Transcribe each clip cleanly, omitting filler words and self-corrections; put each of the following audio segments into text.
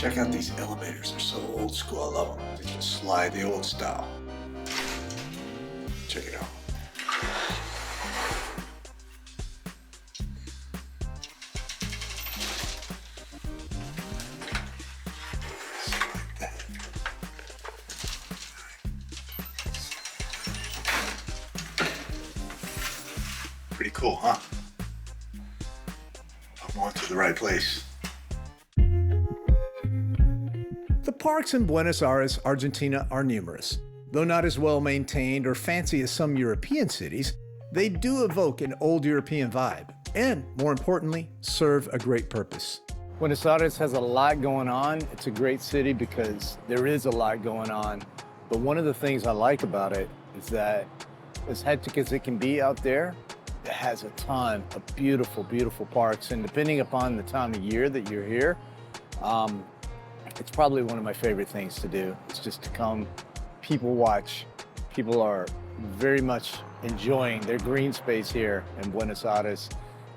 Check out these elevators. They're so old school. I love them. They just slide the old style. Check it out. Pretty cool, huh? I'm on to the right place. The parks in Buenos Aires, Argentina are numerous. Though not as well maintained or fancy as some European cities, they do evoke an old European vibe and, more importantly, serve a great purpose. Buenos Aires has a lot going on. It's a great city because there is a lot going on. But one of the things I like about it is that as hectic as it can be out there, it has a ton of beautiful, beautiful parks. And depending upon the time of year that you're here, it's probably one of my favorite things to do. It's just to come, people watch. People are very much enjoying their green space here in Buenos Aires.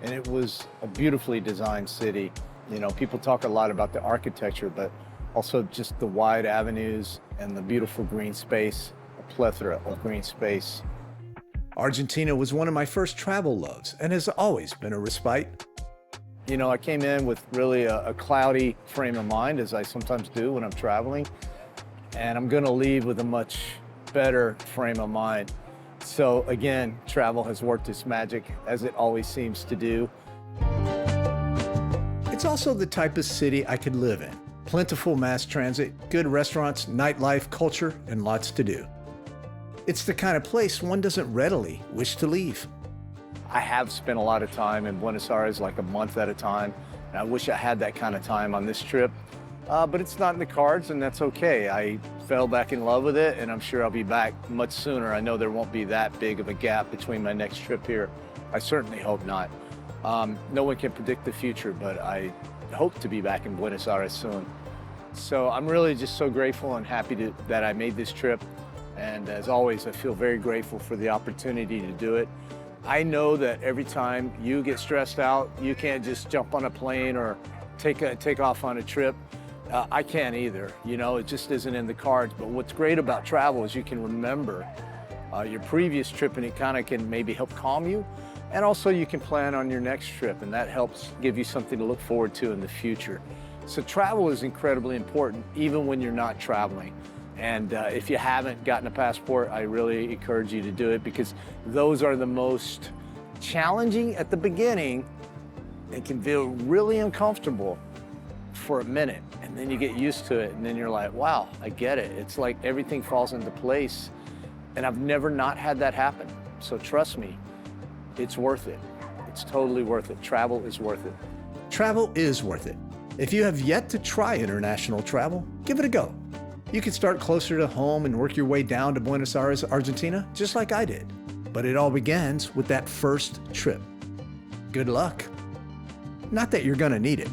And it was a beautifully designed city. You know, people talk a lot about the architecture, but also just the wide avenues and the beautiful green space, a plethora of green space. Argentina was one of my first travel loves and has always been a respite. You know, I came in with really a cloudy frame of mind, as I sometimes do when I'm traveling, and I'm gonna leave with a much better frame of mind. So again, travel has worked its magic, as it always seems to do. It's also the type of city I could live in. Plentiful mass transit, good restaurants, nightlife, culture, and lots to do. It's the kind of place one doesn't readily wish to leave. I have spent a lot of time in Buenos Aires, like a month at a time, and I wish I had that kind of time on this trip. But it's not in the cards, and that's okay. I fell back in love with it, and I'm sure I'll be back much sooner. I know there won't be that big of a gap between my next trip here. I certainly hope not. No one can predict the future, but I hope to be back in Buenos Aires soon. So I'm really just so grateful and happy that I made this trip. And as always, I feel very grateful for the opportunity to do it. I know that every time you get stressed out, you can't just jump on a plane or take off on a trip. I can't either. You know, it just isn't in the cards. But what's great about travel is you can remember your previous trip, and it kind of can maybe help calm you. And also you can plan on your next trip, and that helps give you something to look forward to in the future. So travel is incredibly important, even when you're not traveling. And if you haven't gotten a passport, I really encourage you to do it, because those are the most challenging at the beginning. They can feel really uncomfortable for a minute, and then you get used to it, and then you're like, wow, I get it. It's like everything falls into place, and I've never not had that happen. So trust me, it's worth it. It's totally worth it. Travel is worth it. Travel is worth it. If you have yet to try international travel, give it a go. You can start closer to home and work your way down to Buenos Aires, Argentina, just like I did. But it all begins with that first trip. Good luck. Not that you're gonna need it.